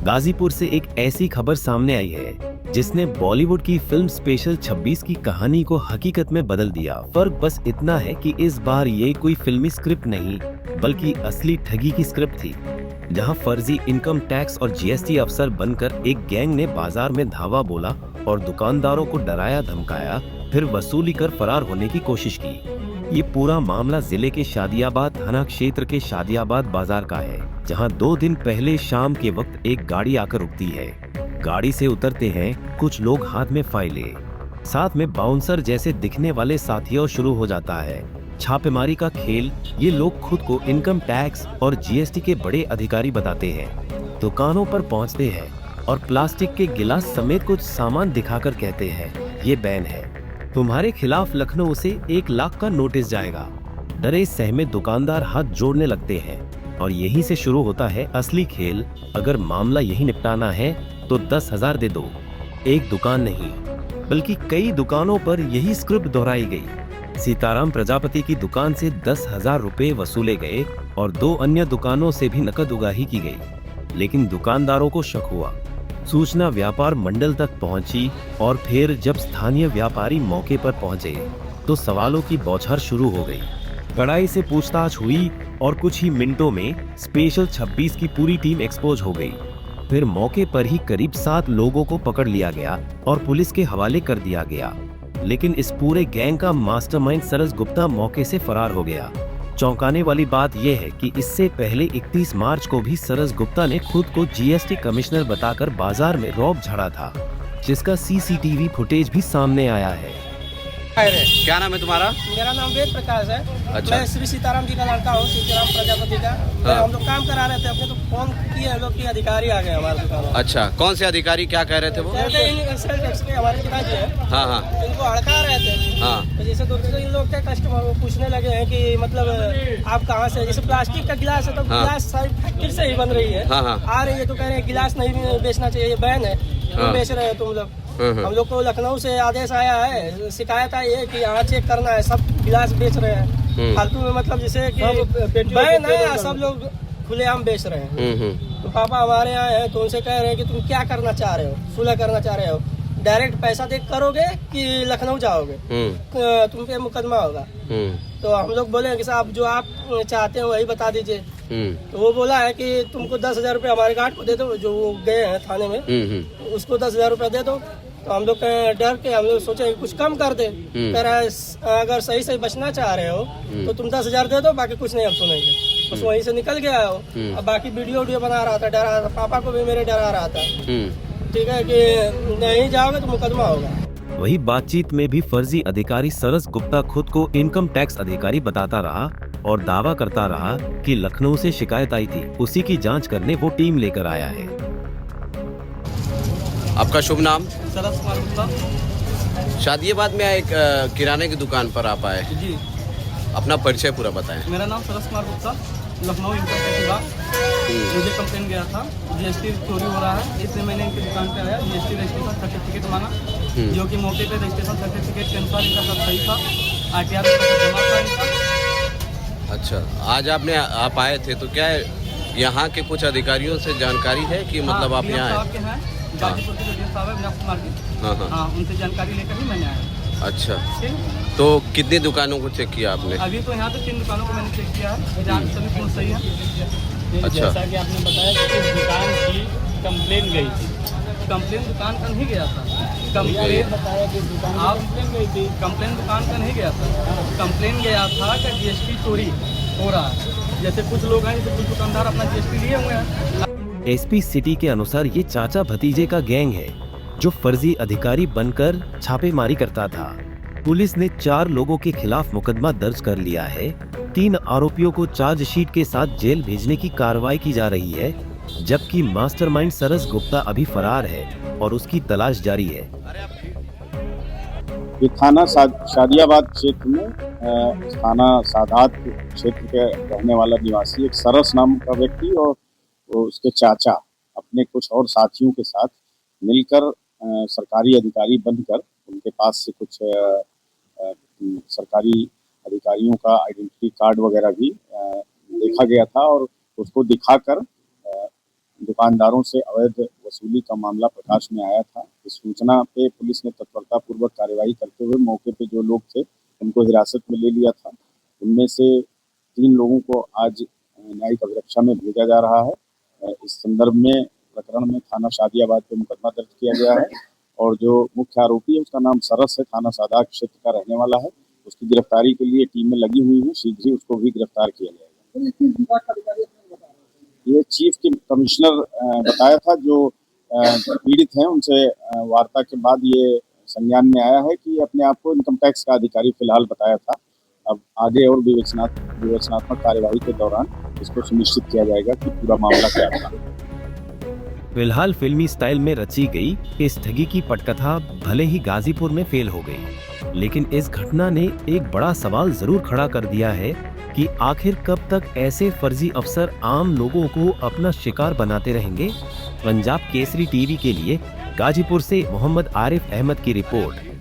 गाजीपुर से एक ऐसी खबर सामने आई है जिसने बॉलीवुड की फिल्म स्पेशल 26 की कहानी को हकीकत में बदल दिया। फर्क बस इतना है कि इस बार ये कोई फिल्मी स्क्रिप्ट नहीं बल्कि असली ठगी की स्क्रिप्ट थी, जहां फर्जी इनकम टैक्स और जीएसटी अफसर बनकर एक गैंग ने बाजार में धावा बोला और दुकानदारों को डराया धमकाया, फिर वसूली कर फरार होने की कोशिश की। ये पूरा मामला जिले के शादियाबाद थाना क्षेत्र के शादियाबाद बाजार का है, जहां 2 दिन पहले शाम के वक्त एक गाड़ी आकर रुकती है। गाड़ी से उतरते हैं कुछ लोग, हाथ में फाइलें, साथ में बाउंसर जैसे दिखने वाले साथियों। शुरू हो जाता है छापेमारी का खेल। ये लोग खुद को इनकम टैक्स और जीएसटी के बड़े अधिकारी बताते हैं। दुकानों पर पहुंचते हैं और प्लास्टिक के गिलास समेत कुछ सामान दिखाकर कहते हैं, ये बैन है, तुम्हारे खिलाफ लखनऊ से 1 लाख का नोटिस जाएगा। डरे सहमे दुकानदार हाथ जोड़ने लगते हैं और यहीं से शुरू होता है असली खेल। अगर मामला यही निपटाना है तो 10,000 दे दो। एक दुकान नहीं बल्कि कई दुकानों पर यही स्क्रिप्ट दोहराई गई। सीताराम प्रजापति की दुकान से 10,000 रुपए वसूले गए और 2 अन्य दुकानों से भी नकद उगाही की गई। लेकिन दुकानदारों को शक हुआ। सूचना व्यापार मंडल तक पहुंची और फिर जब स्थानीय व्यापारी मौके पर पहुंचे तो सवालों की बौछार शुरू हो गई। कड़ाई से पूछताछ हुई और कुछ ही मिनटों में स्पेशल 26 की पूरी टीम एक्सपोज हो गई। फिर मौके पर ही करीब 7 लोगों को पकड़ लिया गया और पुलिस के हवाले कर दिया गया। लेकिन इस पूरे गैंग का मास्टरमाइंड सरस गुप्ता मौके से फरार हो गया। चौंकाने वाली बात यह है कि इससे पहले 31 मार्च को भी सरस गुप्ता ने खुद को जीएसटी कमिश्नर बताकर बाजार में रौब झाड़ा था, जिसका सीसीटीवी फुटेज भी सामने आया है। क्या नाम है तुम्हारा? मेरा नाम वेद प्रकाश है। अच्छा। मैं श्री सीताराम जी का लड़का हूँ, सीताराम प्रजापति का। हम लोग काम करा रहे थे अपने, तो फोन किए हम लोग की अधिकारी आ गए हमारे दुकान में। अच्छा, कौन से अधिकारी क्या कह रहे थे वो? सेल टैक्स के हमारे पिताजी है। हाँ हाँ। इनको हड़का रहे थे। हाँ। तो जैसे तो इन लोग के कस्टमर पूछने लगे हैं कि मतलब आप कहाँ से, जैसे प्लास्टिक का गिलास है तो गिलास सारी फैक्ट्री से ही बन रही है। हाँ हाँ। आ रही है तो कह रहे हैं गिलास नहीं बेचना चाहिए, बैन है, क्यों बेच रहे हो तुम लोग। हम लोग को लखनऊ से आदेश आया है, शिकायत आई है कि यहाँ चेक करना है, सब गिलास बेच रहे हैं फालतू में, मतलब जैसे कि बैन है, सब लोग खुलेआम बेच रहे हैं। तो पापा हमारे यहाँ है तो उनसे कह रहे हैं कि तुम क्या करना चाह रहे हो, सुलह करना चाह रहे हो, डायरेक्ट पैसा दे करोगे कि लखनऊ जाओगे, तुम पे मुकदमा होगा। तो हम लोग बोले कि साहब जो आप चाहते हो वही बता दीजिए। तो वो बोला है कि तुमको 10,000 रुपये हमारे गार्ड को दे दो, जो वो गए हैं थाने में, उसको 10,000 रुपये दे दो। तो हम लोग डर के हम लोग सोचे कुछ कम कर दे। कह रहा है अगर सही सही बचना चाह रहे हो तो तुम 10,000 दे दो, बाकी कुछ नहीं हम सुनेंगे। बस वहीं से निकल गया हो। अब बाकी वीडियो बना रहा था, डरा रहा था, पापा को भी मेरे डरा रहा था, ठीक है, कि नहीं जाओगे तो मुकदमा होगा। वही बातचीत में भी फर्जी अधिकारी सरस गुप्ता खुद को इनकम टैक्स अधिकारी बताता रहा और दावा करता रहा कि लखनऊ से शिकायत आई थी, उसी की जांच करने वो टीम लेकर आया है। आपका शुभ नाम? सरस कुमार गुप्ता। शादियाबाद में एक किराने की दुकान पर आप आए जी। अपना परिचय पूरा बताएं। मेरा नाम सरस कुमार गुप्ता, लखनऊ इनकम टैक्स विभाग। मुझे कंप्लेन गया था जीएसटी चोरी हो रहा है, इसलिए मैंने इनकी दुकान पे आया, जीएसटी रजिस्ट्रेशन सर्टिफिकेट मांगा, जो कि मौके पे रजिस्ट्रेशन सर्टिफिकेट के अनुसार इनका सब सही था, आरटीआर जमा था इनका। अच्छा, आज आप आए थे तो क्या यहाँ के कुछ अधिकारियों से जानकारी है कि मतलब आप यहाँ आए? गाजीपुर के जो साहब है विनाश कुमार जी, हाँ, उनसे जानकारी लेकर ही मैंने आया। अच्छा, तो कितनी दुकानों को चेक किया आपने? अभी तो यहाँ पे 3 दुकानों को मैंने चेक किया है, जहाँ सभी पूर्ण सही है। अच्छा। जैसा कि आपने बताया कि इस दुकान की कंप्लेन गई थी। कंप्लेन दुकान का नहीं गया था, कंप्लेन बताया कि दुकान आप कंप्लेन गई थी। कंप्लेन दुकान का नहीं गया था, कंप्लेन गया था कि जीएसटी चोरी हो रहा है। जैसे कुछ लोग हैं, जैसे कुछ दुकानदार अपना जीएसटी लिए हुए हैं। एसपी सिटी के अनुसार ये चाचा भतीजे का गैंग है जो फर्जी अधिकारी बनकर छापेमारी करता था। पुलिस ने 4 लोगों के खिलाफ मुकदमा दर्ज कर लिया है। 3 आरोपियों को चार्जशीट के साथ जेल भेजने की कार्रवाई की जा रही है, जबकि मास्टरमाइंड सरस गुप्ता अभी फरार है और उसकी तलाश जारी है। ये थाना शादियाबाद क्षेत्र में थाना सादात क्षेत्र के रहने वाला निवासी एक सरस नाम का व्यक्ति और उसके चाचा अपने कुछ और साथियों के साथ मिलकर सरकारी अधिकारी बनकर उनके पास से कुछ सरकारी अधिकारियों का आइडेंटिटी कार्ड वगैरह भी देखा गया था और उसको दिखाकर दुकानदारों से अवैध वसूली का मामला प्रकाश में आया था। इस सूचना पे पुलिस ने तत्परता पूर्वक कार्रवाई करते हुए मौके पे जो लोग थे उनको हिरासत में ले लिया था। उनमें से 3 लोगों को आज न्यायिक अभिरक्षा में भेजा जा रहा है। इस संदर्भ में प्रकरण में थाना शादियाबाद पे मुकदमा दर्ज किया गया है और जो मुख्य आरोपी है उसका नाम सरस है, थाना सादात क्षेत्र का रहने वाला है। उसकी गिरफ्तारी के लिए टीमें लगी हुई हैं, शीघ्र ही उसको भी गिरफ्तार किया जाएगा। ये चीफ कमिश्नर बताया था, जो पीड़ित हैं उनसे वार्ता के बाद ये संज्ञान में आया है कि अपने आप को इनकम टैक्स का अधिकारी फिलहाल बताया था। अब आगे और विवेचनात्मक कार्यवाही के दौरान इसको सुनिश्चित किया जाएगा कि पूरा मामला क्या था। फिलहाल फिल्मी स्टाइल में रची गई इस ठगी की पटकथा भले ही गाजीपुर में फेल हो गई, लेकिन इस घटना ने एक बड़ा सवाल जरूर खड़ा कर दिया है कि आखिर कब तक ऐसे फर्जी अफसर आम लोगों को अपना शिकार बनाते रहेंगे। पंजाब केसरी टीवी के लिए गाजीपुर से मोहम्मद आरिफ अहमद की रिपोर्ट।